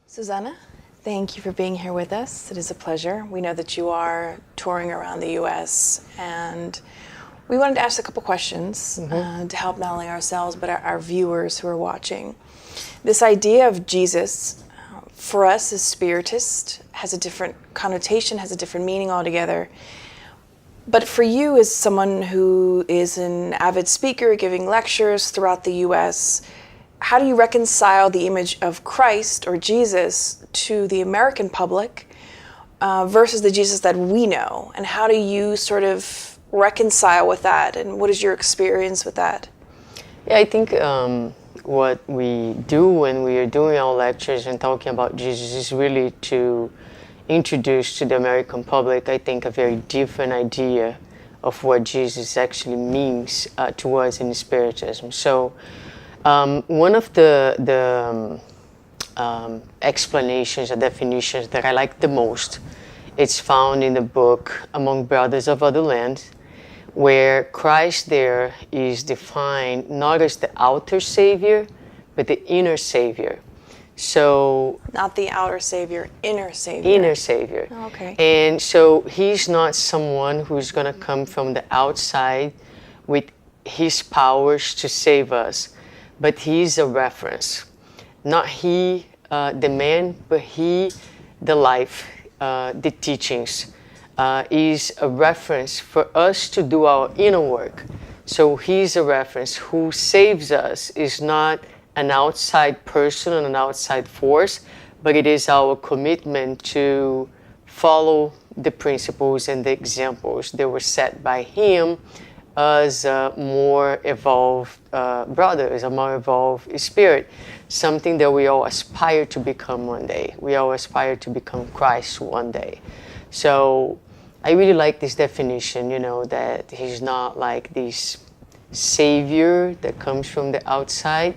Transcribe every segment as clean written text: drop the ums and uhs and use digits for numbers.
Suzana, thank you for being here with us. It is a pleasure. We know that you are touring around the U.S. and we wanted to ask a couple questions to help not only ourselves but our viewers who are watching. This idea of Jesus, for us as Spiritists, has a different connotation, has a different meaning altogether. But for you, as someone who is an avid speaker giving lectures throughout the U.S., how do you reconcile the image of Christ or Jesus to the American public versus the Jesus that we know? And how do you sort of reconcile with that? And what is your experience with that? Yeah, I think what we do when we are doing our lectures and talking about Jesus is really to introduce to the American public, I think, a very different idea of what Jesus actually means to us in Spiritism. So one of the explanations or definitions that I like the most, it's found in the book Among Brothers of Other Land, where Christ there is defined not as the outer Savior, but the inner Savior. So not the outer Savior, inner Savior. Inner Savior. Oh, okay. And so he's not someone who's going to come from the outside with his powers to save us, but he's a reference. Not he, the man, but he, the life, the teachings, is a reference for us to do our inner work. So he's a reference. Who saves us is not an outside person and an outside force, but it is our commitment to follow the principles and the examples that were set by him as a more evolved brother, as a more evolved spirit, something that we all aspire to become one day. We all aspire to become Christ one day. So I really like this definition, that he's not like this savior that comes from the outside,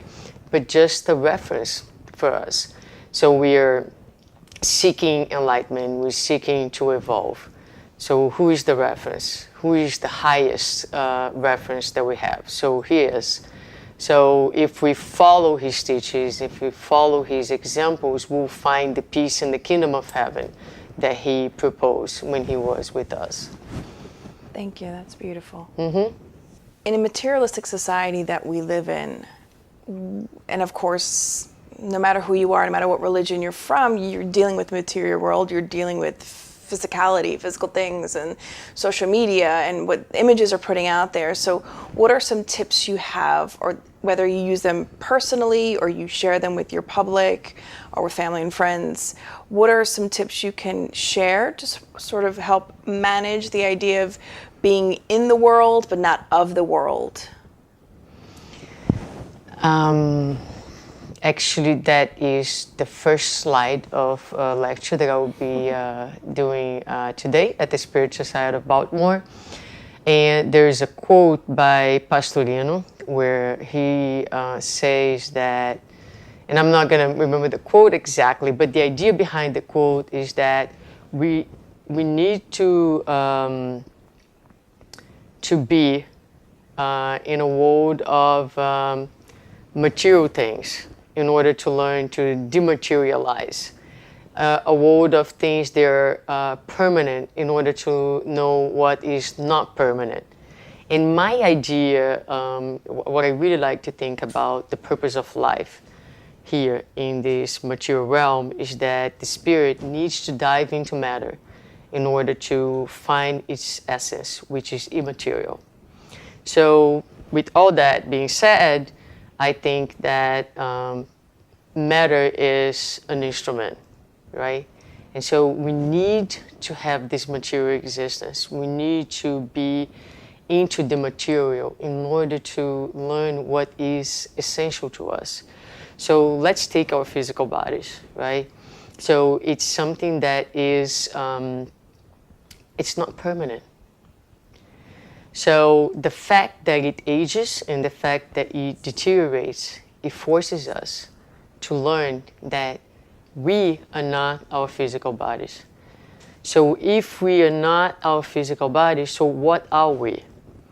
but just a reference for us. So we are seeking enlightenment, we're seeking to evolve. So who is the reference? Who is the highest reference that we have? So he is. So if we follow his teachings, if we follow his examples, we'll find the peace in the kingdom of heaven that he proposed when he was with us. Thank you, that's beautiful. Mm-hmm. In a materialistic society that we live in, and of course, no matter who you are, no matter what religion you're from, you're dealing with the material world, you're dealing with physicality, physical things, and social media, and what images are putting out there. So what are some tips you have, or whether you use them personally or you share them with your public or with family and friends, what are some tips you can share to sort of help manage the idea of being in the world but not of the world? Actually, that is the first slide of a lecture that I will be doing today at the Spirit Society of Baltimore. And there's a quote by Pastorino where he says that, and I'm not going to remember the quote exactly, but the idea behind the quote is that we need to be in a world of material things in order to learn to dematerialize. A world of things that are permanent in order to know what is not permanent. And my idea, what I really like to think about the purpose of life here in this material realm is that the spirit needs to dive into matter in order to find its essence, which is immaterial. So with all that being said, I think that matter is an instrument, right? And so we need to have this material existence. We need to be into the material in order to learn what is essential to us. So let's take our physical bodies, right? So it's something that is, it's not permanent. So the fact that it ages and the fact that it deteriorates, it forces us to learn that we are not our physical bodies. So if we are not our physical bodies, so what are we?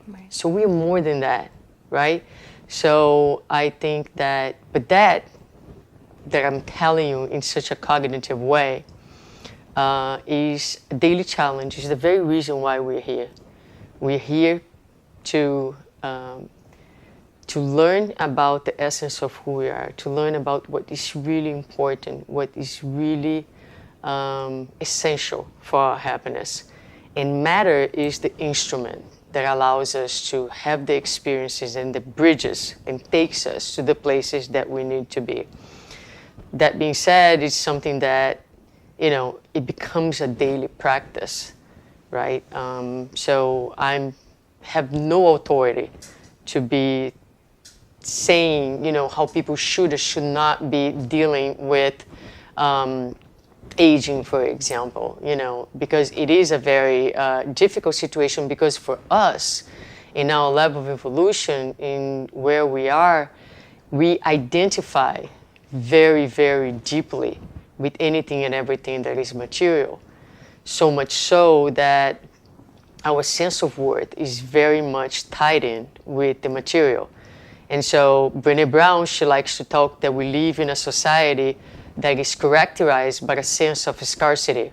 Right. So we're more than that, right? So I think that, but that that I'm telling you in such a cognitive way is a daily challenge. Is the very reason why we're here. We're here to learn about the essence of who we are, to learn about what is really important, what is really essential for our happiness. And matter is the instrument that allows us to have the experiences and the bridges and takes us to the places that we need to be. That being said, it's something that, it becomes a daily practice, right? So I have no authority to be saying, how people should or should not be dealing with aging, for example, because it is a very difficult situation, because for us, in our level of evolution, in where we are, we identify very, very deeply with anything and everything that is material. So much so that our sense of worth is very much tied in with the material. And so Brené Brown, she likes to talk that we live in a society that is characterized by a sense of scarcity.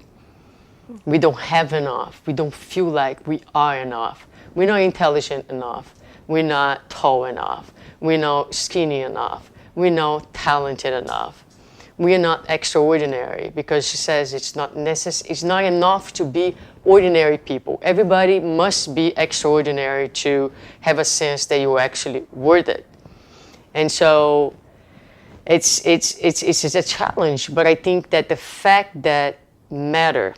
We don't have enough. We don't feel like we are enough. We're not intelligent enough. We're not tall enough. We're not skinny enough. We're not talented enough. We are not extraordinary, because she says it's not enough to be ordinary people. Everybody must be extraordinary to have a sense that you're actually worth it. And so it's a challenge, but I think that the fact that matter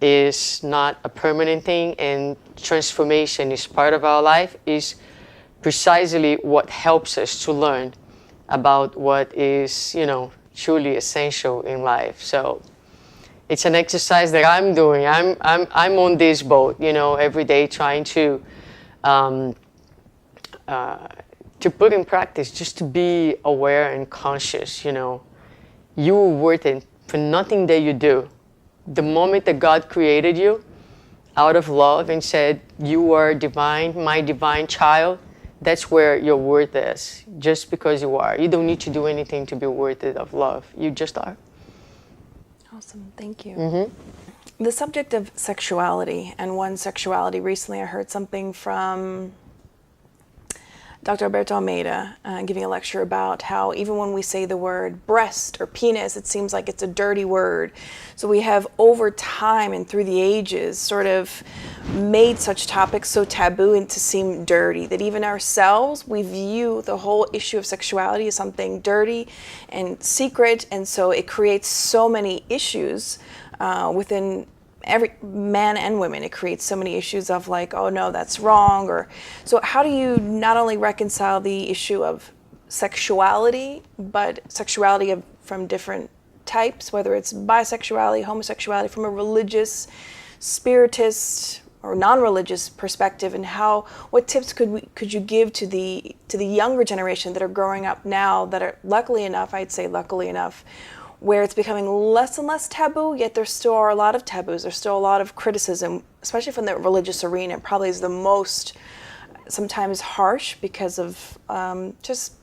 is not a permanent thing and transformation is part of our life is precisely what helps us to learn about what is, truly essential in life. So it's an exercise that I'm doing. I'm on this boat, every day, trying to put in practice, just to be aware and conscious. You are worth it for nothing that you do. The moment that God created you out of love and said, you are divine, my divine child, that's where your worth is, just because you are. You don't need to do anything to be worthy of love. You just are. Awesome, thank you. Mm-hmm. The subject of sexuality and one's sexuality, recently I heard something from Dr. Alberto Almeida giving a lecture about how even when we say the word breast or penis, it seems like it's a dirty word. So we have over time and through the ages sort of made such topics so taboo and to seem dirty that even ourselves, we view the whole issue of sexuality as something dirty and secret. And so it creates so many issues within every man and women. It creates so many issues of like, oh no, that's wrong. Or so how do you not only reconcile the issue of sexuality, but sexuality from different types, whether it's bisexuality, homosexuality, from a religious, spiritist, or non-religious perspective, and what tips could you give to the younger generation that are growing up now, that are luckily enough, where it's becoming less and less taboo, yet there still are a lot of taboos. There's still a lot of criticism, especially from the religious arena. It probably is the most sometimes harsh because of just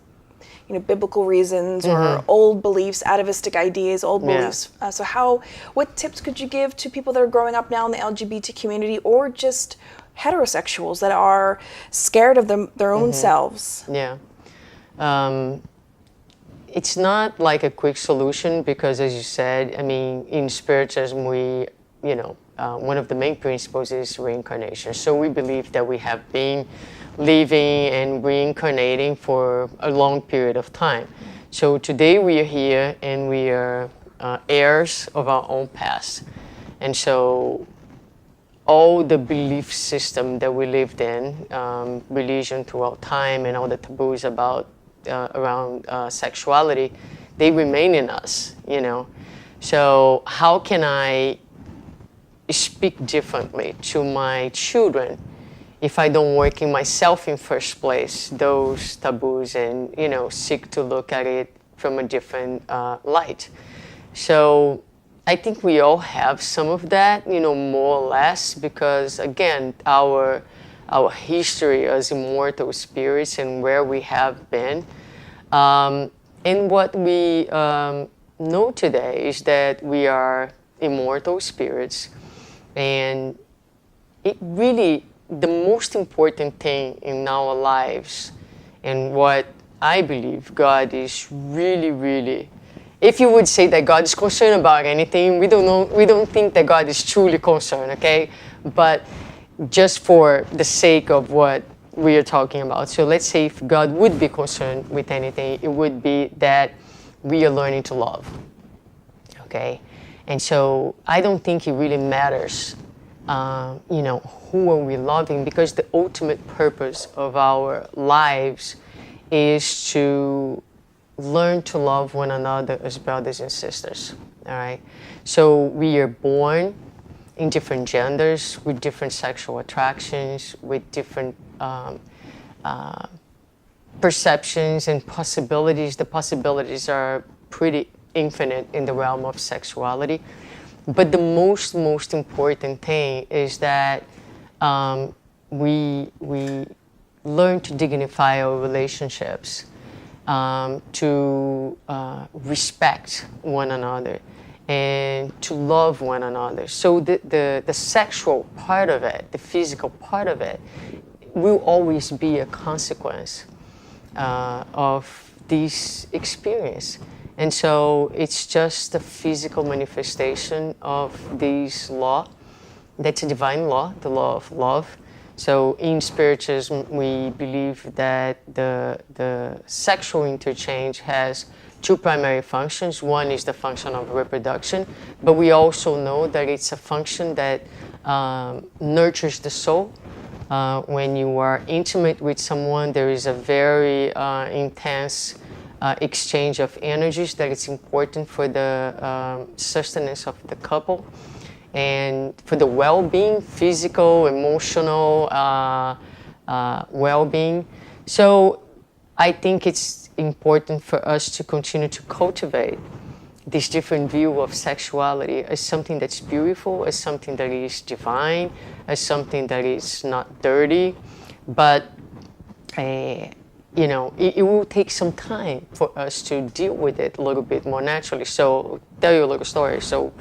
biblical reasons or old beliefs, atavistic ideas, beliefs. So what tips could you give to people that are growing up now in the LGBT community, or just heterosexuals that are scared of their own selves? Yeah. It's not like a quick solution, because as you said, in Spiritism, we, one of the main principles is reincarnation. So we believe that we have been living and reincarnating for a long period of time. So today we are here and we are heirs of our own past. And so all the belief system that we lived in, religion throughout time, and all the taboos around sexuality, they remain in us, So how can I speak differently to my children if I don't work in myself in first place, those taboos, and, seek to look at it from a different light? So I think we all have some of that, more or less, because again, our history as immortal spirits and where we have been. And And what we know today is that we are immortal spirits, and it really, the most important thing in our lives, and what I believe God is really, really, if you would say that God is concerned about anything, we don't think that God is truly concerned, okay? But just for the sake of what we are talking about. So let's say if God would be concerned with anything, it would be that we are learning to love, okay? And so I don't think it really matters, who are we loving, because the ultimate purpose of our lives is to learn to love one another as brothers and sisters, all right? So we are born in different genders, with different sexual attractions, with different perceptions and possibilities. The possibilities are pretty infinite in the realm of sexuality. But the most important thing is that we learn to dignify our relationships, to respect one another, and to love one another. So the sexual part of it, the physical part of it, will always be a consequence of this experience. And so it's just the physical manifestation of this law. That's a divine law, the law of love. So in Spiritism, we believe that the sexual interchange has two primary functions. One is the function of reproduction, but we also know that it's a function that nurtures the soul. When you are intimate with someone, there is a very intense exchange of energies that is important for the sustenance of the couple and for the well-being, physical, emotional well-being. So I think it's important for us to continue to cultivate this different view of sexuality as something that's beautiful, as something that is divine, as something that is not dirty, but it will take some time for us to deal with it a little bit more naturally. So I'll tell you a little story. So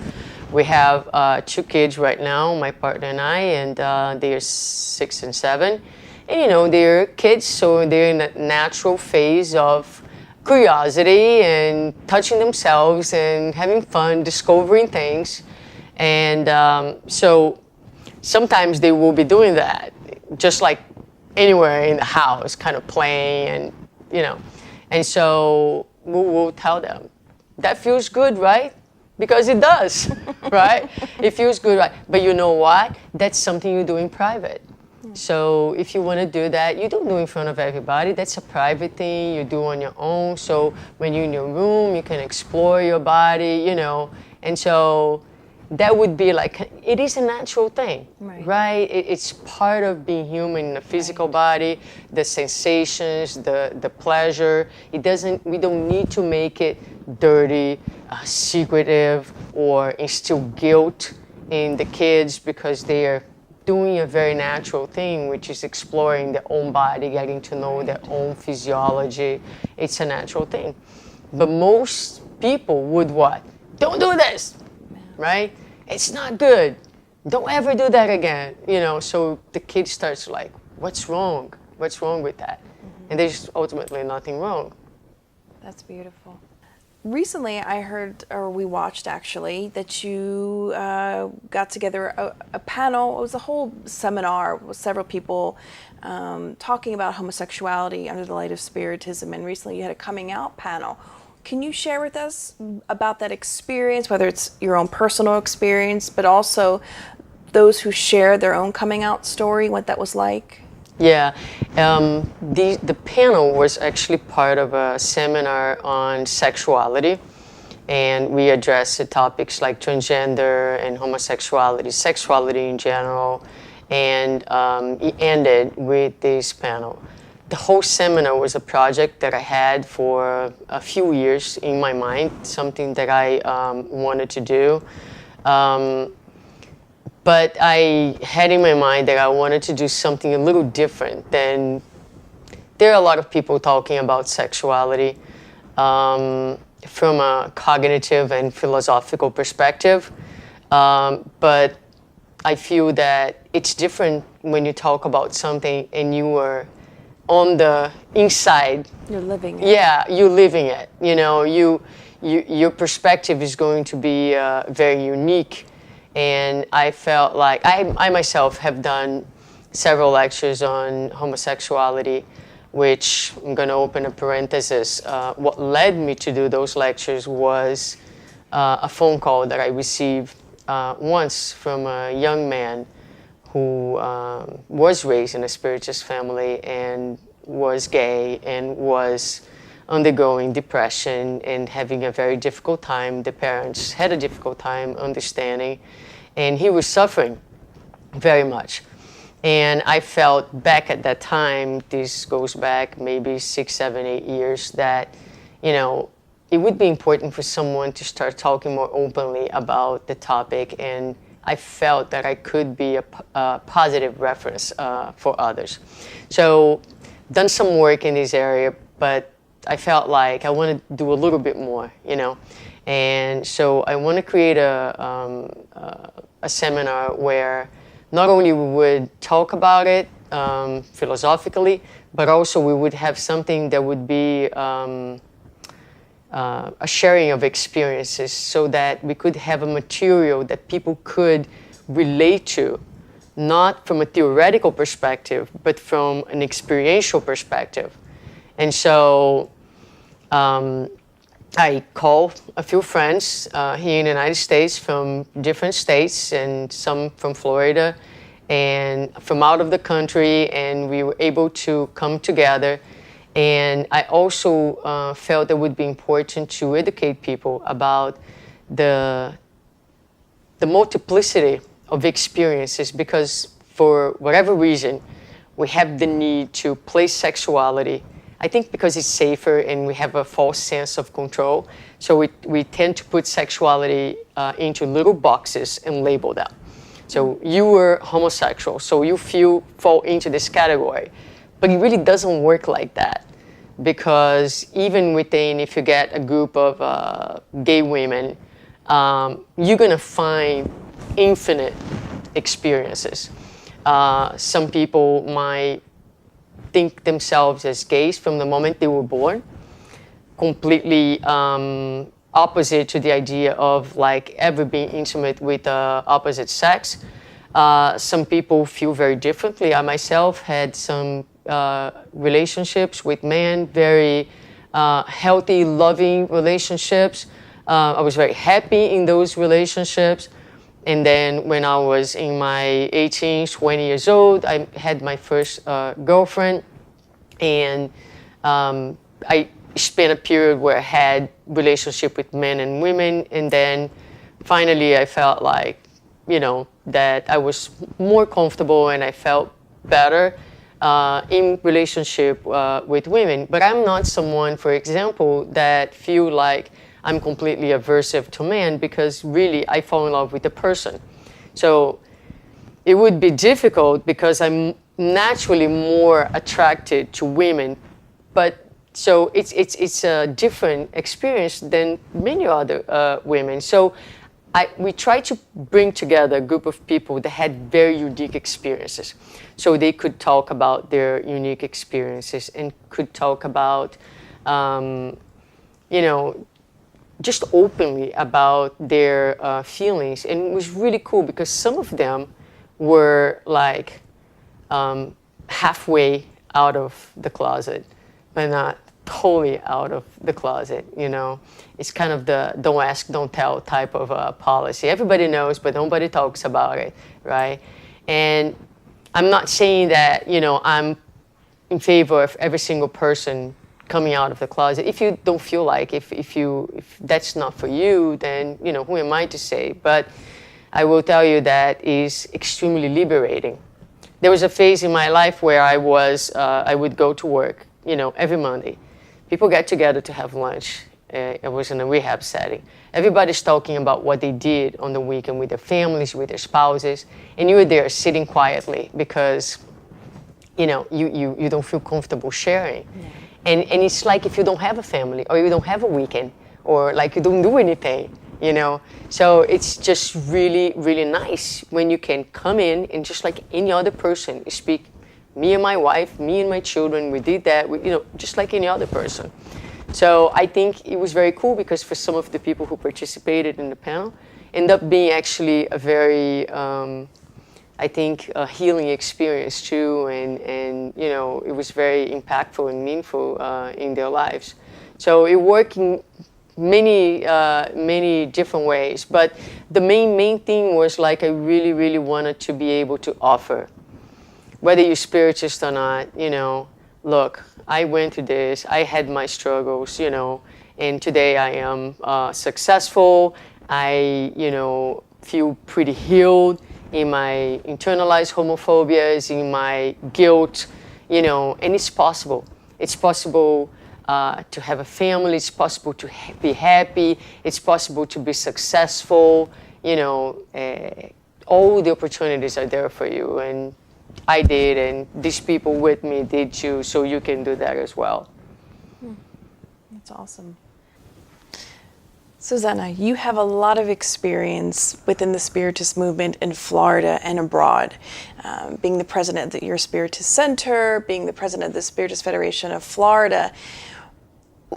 we have 2 kids right now, my partner and I, and they are 6 and 7. And they're kids, so they're in a natural phase of curiosity and touching themselves and having fun, discovering things. And so sometimes they will be doing that, just like anywhere in the house, kind of playing, and so we'll tell them, that feels good, right? Because it does, right? It feels good, right? But you know what? That's something you do in private. So if you want to do that, you don't do it in front of everybody. That's a private thing you do on your own. So when you're in your room, you can explore your body, and so that would be like, it is a natural thing, right? It's part of being human in the physical body, the sensations, the pleasure. We don't need to make it dirty, secretive, or instill guilt in the kids because they are doing a very natural thing, which is exploring their own body, getting to know their own physiology. It's a natural thing. But most people would what? Don't do this, right? It's not good. Don't ever do that again. So the kid starts like, what's wrong? What's wrong with that? Mm-hmm. And there's ultimately nothing wrong. That's beautiful. Recently, I heard, or we watched actually, that you got together a panel. It was a whole seminar with several people talking about homosexuality under the light of Spiritism. And recently you had a coming out panel. Can you share with us about that experience, whether it's your own personal experience, but also those who share their own coming out story, what that was like? Yeah, the panel was actually part of a seminar on sexuality, and we addressed the topics like transgender and homosexuality, sexuality in general, and it ended with this panel. The whole seminar was a project that I had for a few years in my mind, something that I wanted to do. But I had in my mind that I wanted to do something a little different than, there are a lot of people talking about sexuality, from a cognitive and philosophical perspective. But I feel that it's different when you talk about something and you are on the inside. You're living it. Yeah, you're living it. You know, your perspective is going to be very unique. And I felt like I myself have done several lectures on homosexuality, which I'm going to open a parenthesis. What led me to do those lectures was a phone call that I received once from a young man who was raised in a Spiritist family and was gay and was undergoing depression and having a very difficult time. The parents had a difficult time understanding, and he was suffering very much. And I felt back at that time, this goes back maybe 6, 7, 8 years, that, you know, it would be important for someone to start talking more openly about the topic. And I felt that I could be a positive reference for others. So done some work in this area, but I felt like I want to do a little bit more, you know. And so I want to create a seminar where not only we would talk about it philosophically, but also we would have something that would be a sharing of experiences, so that we could have a material that people could relate to, not from a theoretical perspective, but from an experiential perspective. And so I called a few friends here in the United States from different states, and some from Florida and from out of the country, and we were able to come together. And I also felt it would be important to educate people about the multiplicity of experiences, because for whatever reason, we have the need to place sexuality. I think because it's safer and we have a false sense of control. So we tend to put sexuality into little boxes and label them. So you were homosexual, so you fall into this category. But it really doesn't work like that, because even within, if you get a group of gay women, you're gonna find infinite experiences. Some people might think themselves as gays from the moment they were born, completely opposite to the idea of like ever being intimate with the opposite sex. Some people feel very differently. I myself had some relationships with men, very healthy, loving relationships. I was very happy in those relationships. And then when I was in my 18s, 20 years old, I had my first girlfriend. And I spent a period where I had relationship with men and women. And then finally I felt like, you know, that I was more comfortable and I felt better in relationship with women. But I'm not someone, for example, that feel like I'm completely aversive to men, because really I fall in love with the person. So it would be difficult because I'm naturally more attracted to women, but so it's a different experience than many other women. So we try to bring together a group of people that had very unique experiences, so they could talk about their unique experiences and could talk about, you know, just openly about their feelings. And it was really cool because some of them were like halfway out of the closet, but not totally out of the closet, you know. It's kind of the don't ask, don't tell type of policy. Everybody knows, but nobody talks about it, right? And I'm not saying that, you know, I'm in favor of every single person coming out of the closet. If you don't feel like, if that's not for you, then, you know, who am I to say? But I will tell you that is extremely liberating. There was a phase in my life where I would go to work, you know, every Monday. People get together to have lunch. It was in a rehab setting. Everybody's talking about what they did on the weekend with their families, with their spouses, and you were there sitting quietly because, you know, you don't feel comfortable sharing. Yeah. And it's like if you don't have a family, or you don't have a weekend, or like you don't do anything, you know. So it's just really, really nice when you can come in and just like any other person, speak. Me and my wife, me and my children, we did that, you know, just like any other person. So I think it was very cool because for some of the people who participated in the panel, ended up being actually a very, I think, a healing experience too, and you know, it was very impactful and meaningful in their lives. So it worked in many different ways, but the main thing was like I really, really wanted to be able to offer, whether you're spiritist or not, you know, look, I went through this, I had my struggles, you know, and today I am successful. I, you know, feel pretty healed in my internalized homophobias, in my guilt, you know, and it's possible. It's possible to have a family, it's possible to be happy, it's possible to be successful, you know, all the opportunities are there for you, and I did, and these people with me did too, so you can do that as well. That's awesome. Suzana, you have a lot of experience within the Spiritist movement in Florida and abroad, being the president of your Spiritist Center, being the president of the Spiritist Federation of Florida.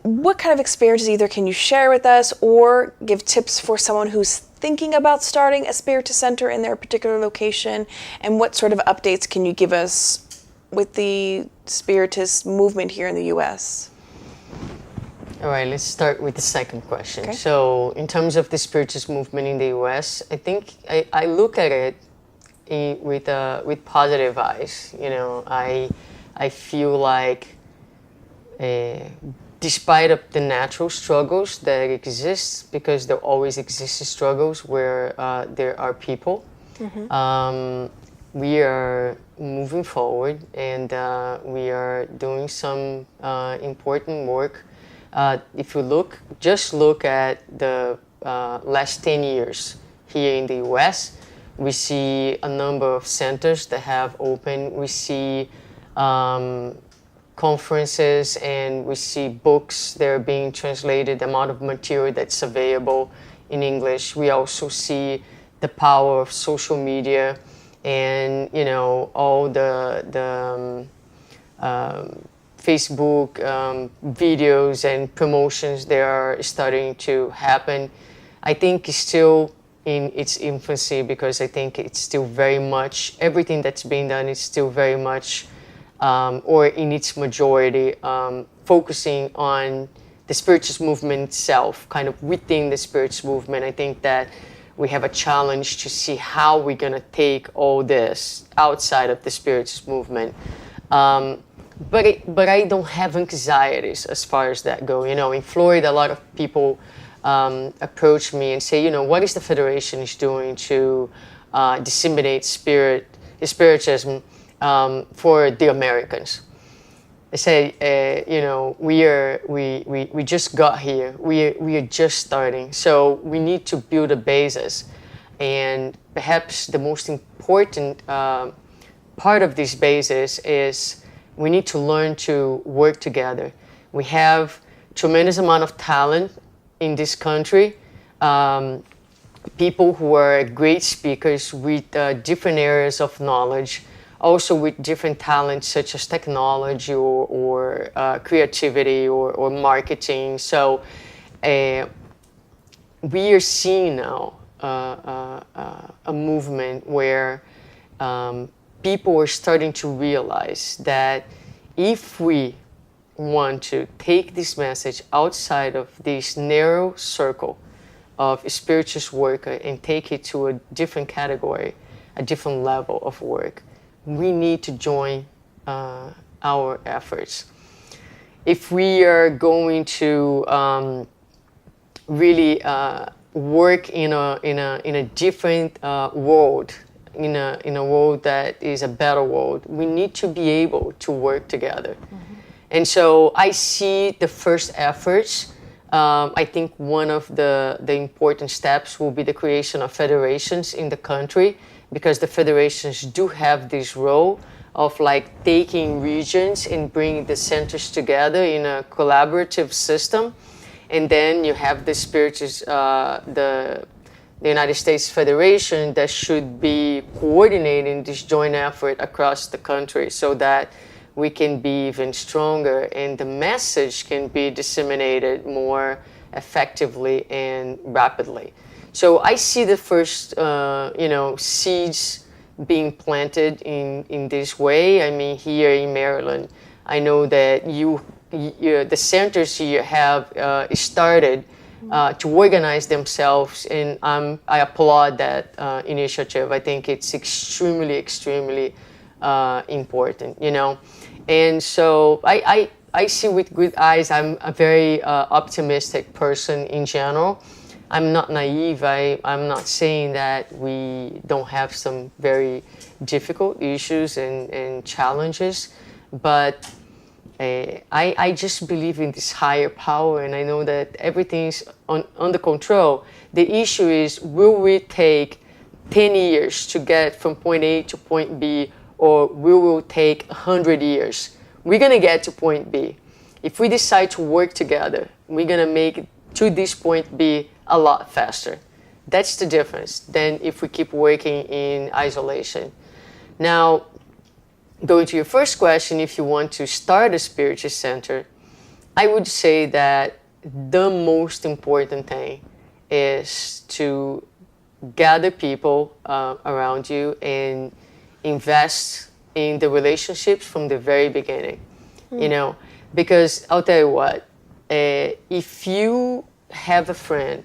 What kind of experiences either can you share with us or give tips for someone who's thinking about starting a Spiritist Center in their particular location? And what sort of updates can you give us with the Spiritist movement here in the U.S.? All right, let's start with the second question. Okay. So in terms of the Spiritist movement in the U.S., I think I look at it with positive eyes. You know, I feel like despite of the natural struggles that exist, because there always exist struggles where there are people, we are moving forward, and we are doing some important work. If you just look at the last 10 years here in the U.S., we see a number of centers that have opened. We see conferences, and we see books that are being translated, the amount of material that's available in English. We also see the power of social media, and you know, all the Facebook videos and promotions that are starting to happen. I think it's still in its infancy, because I think it's still very much, everything that's being done is still very much, or in its majority, focusing on the Spiritist movement itself, kind of within the Spiritist movement. I think that we have a challenge to see how we're going to take all this outside of the Spiritist movement. But I don't have anxieties as far as that go. You know, in Florida, a lot of people approach me and say, you know, what is the Federation is doing to disseminate Spiritism for the Americans? I say, you know, we just got here. We are just starting, so we need to build a basis, and perhaps the most important part of this basis is we need to learn to work together. We have tremendous amount of talent in this country, people who are great speakers with different areas of knowledge, also with different talents such as technology or creativity or marketing. So we are seeing now a movement where people are starting to realize that if we want to take this message outside of this narrow circle of Spiritist worker and take it to a different category, a different level of work, we need to join our efforts. If we are going to really work in a different world, in a world that is a better world, we need to be able to work together. Mm-hmm. And so I see the first efforts. I think one of the important steps will be the creation of federations in the country, because the federations do have this role of like taking regions and bringing the centers together in a collaborative system. And then you have the spirituals, the United States Federation that should be coordinating this joint effort across the country so that we can be even stronger and the message can be disseminated more effectively and rapidly. So I see the first, seeds being planted in this way. I mean, here in Maryland, I know that the centers here have started to organize themselves, and I applaud that initiative. I think it's extremely important, And so I see with good eyes. I'm a very optimistic person in general. I'm not naive. I'm not saying that we don't have some very difficult issues and challenges, but I just believe in this higher power, and I know that everything's under control. The issue is, will we take 10 years to get from point A to point B, or will it take 100 years? We're going to get to point B. If we decide to work together, we're going to make it to this point B a lot faster. That's the difference than if we keep working in isolation. Now, going to your first question, if you want to start a spiritual center, I would say that the most important thing is to gather people around you and invest in the relationships from the very beginning. Because I'll tell you what, if you have a friend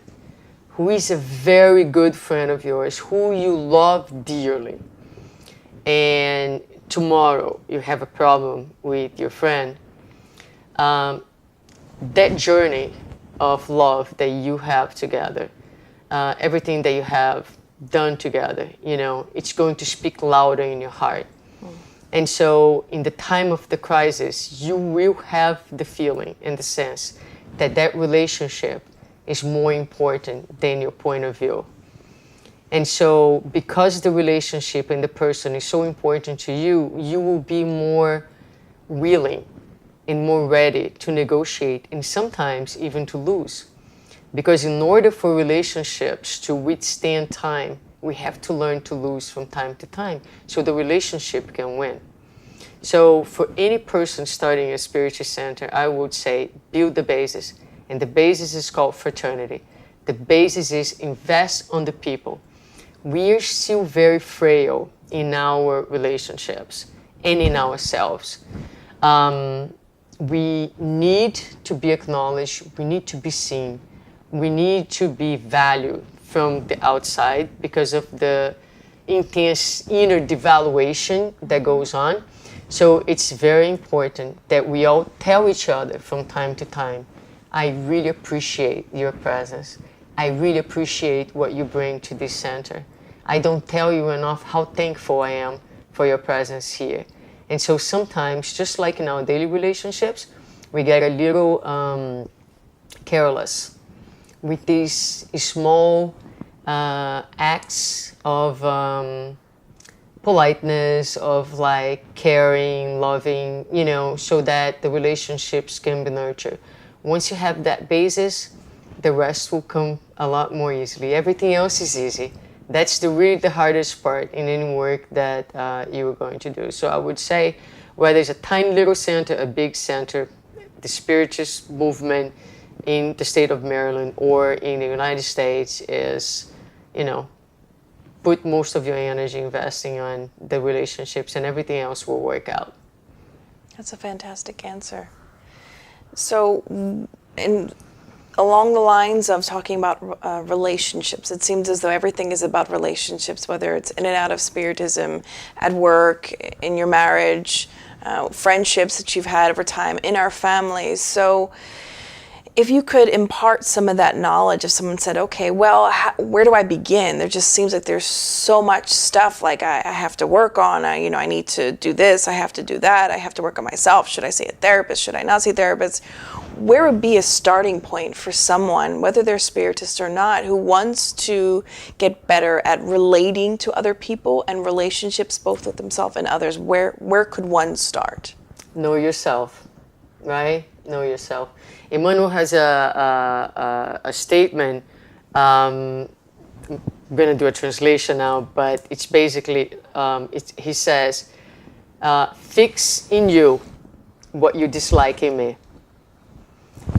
who is a very good friend of yours, who you love dearly, and tomorrow you have a problem with your friend, that journey of love that you have together, everything that you have done together, it's going to speak louder in your heart. And so in the time of the crisis, you will have the feeling and the sense that that relationship is more important than your point of view. And so because the relationship and the person is so important to you, you will be more willing and more ready to negotiate and sometimes even to lose. Because in order for relationships to withstand time, we have to learn to lose from time to time so the relationship can win. So for any person starting a spiritual center, I would say build the basis. And the basis is called fraternity. The basis is invest on the people. We are still very frail in our relationships and in ourselves. We need to be acknowledged. We need to be seen. We need to be valued from the outside because of the intense inner devaluation that goes on. So it's very important that we all tell each other from time to time, I really appreciate your presence. I really appreciate what you bring to this center. I don't tell you enough how thankful I am for your presence here. And so sometimes, just like in our daily relationships, we get a little careless with these small acts of politeness, of like caring, loving, so that the relationships can be nurtured. Once you have that basis, the rest will come a lot more easily. Everything else is easy. That's really the hardest part in any work that you are going to do. So I would say, whether it's a tiny little center, a big center, the spiritist movement in the state of Maryland or in the United States is, put most of your energy investing on the relationships, and everything else will work out. That's a fantastic answer. So, along the lines of talking about relationships, it seems as though everything is about relationships, whether it's in and out of spiritism, at work, in your marriage, friendships that you've had over time, in our families. So if you could impart some of that knowledge, if someone said, okay, well, where do I begin? There just seems like there's so much stuff like I have to work on. I need to do this, I have to do that, I have to work on myself. Should I see a therapist? Should I not see a therapist? where would be a starting point for someone, whether they're spiritist or not, who wants to get better at relating to other people and relationships both with themselves and others? Where could one start? Know yourself, right? Know yourself. Emmanuel has a statement. I'm going to do a translation now, but it's basically, he says, fix in you what you dislike in me.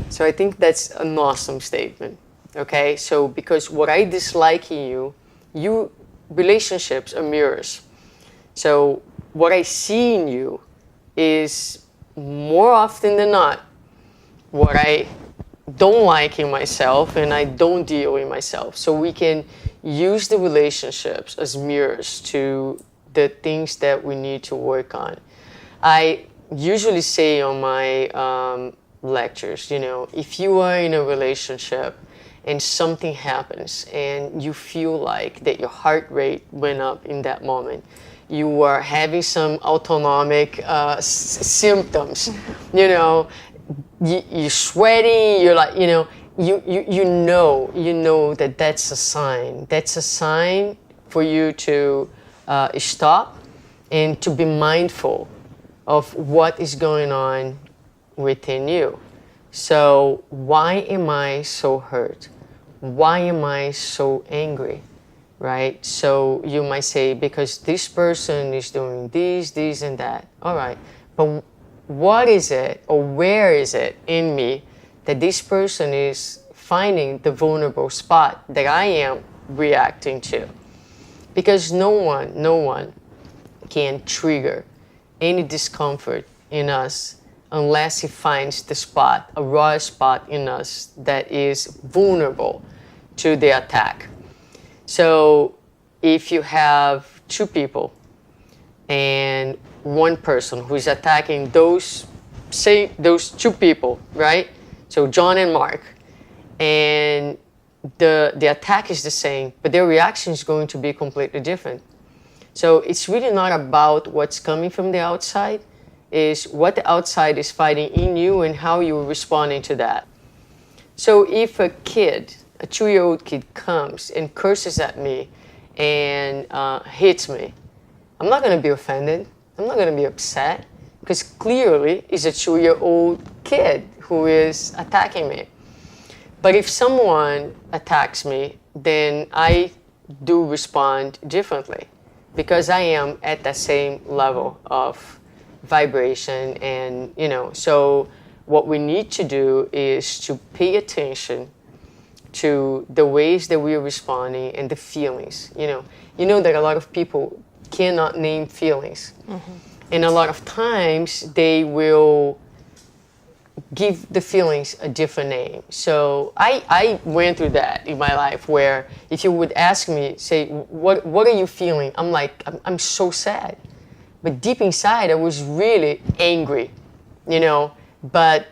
So I think that's an awesome statement, okay? So because what I dislike in you, relationships are mirrors. So what I see in you is more often than not what I don't like in myself and I don't deal with myself. So we can use the relationships as mirrors to the things that we need to work on. I usually say on my lectures, you know, if you are in a relationship and something happens and you feel like that your heart rate went up in that moment, you are having some autonomic symptoms, you know, you're sweating, you're like, you know, you know that that's a sign. That's a sign for you to stop and to be mindful of what is going on within you. So why am I so hurt? Why am I so angry? Right? So you might say, because this person is doing this, and that. All right. But what is it, or where is it in me that this person is finding the vulnerable spot that I am reacting to? Because no one can trigger any discomfort in us unless he finds the spot, a raw spot in us that is vulnerable to the attack. So if you have two people and one person who is attacking those two people, right? So John and Mark, and the attack is the same, but their reaction is going to be completely different. So it's really not about what's coming from the outside, is what the outside is fighting in you and how you're responding to that. So if a 2-year-old kid comes and curses at me and hits me, I'm not going to be offended. I'm not going to be upset, because clearly it's a 2-year-old kid who is attacking me. But if someone attacks me, then I do respond differently, because I am at the same level of vibration. And, you know, so what we need to do is to pay attention to the ways that we are responding and the feelings. You know that a lot of people cannot name feelings. Mm-hmm. And a lot of times they will give the feelings a different name. So I went through that in my life, where if you would ask me, say, what are you feeling? I'm like, I'm so sad. But deep inside, I was really angry, you know. But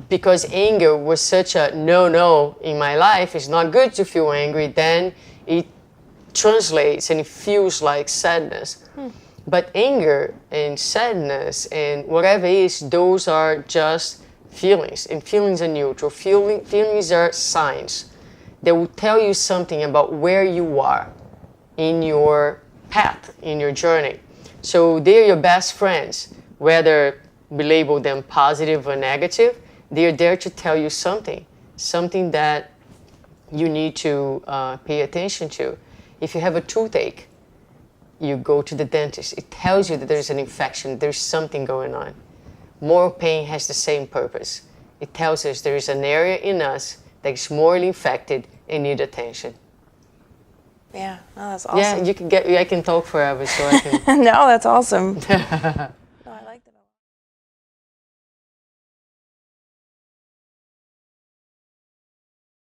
because anger was such a no in my life, it's not good to feel angry, then it translates and it feels like sadness. But anger and sadness and whatever it is, those are just feelings, and feelings are neutral. Feelings are signs that will tell you something about where you are in your path, in your journey. So they're your best friends, whether we label them positive or negative. They're there to tell you something that you need to pay attention to. If you have a toothache, you go to the dentist. It tells you that there's an infection, there's something going on. Moral pain has the same purpose. It tells us there is an area in us that is morally infected and need attention. Yeah, no, that's awesome. Yeah, I can talk forever, so I can. No, that's awesome.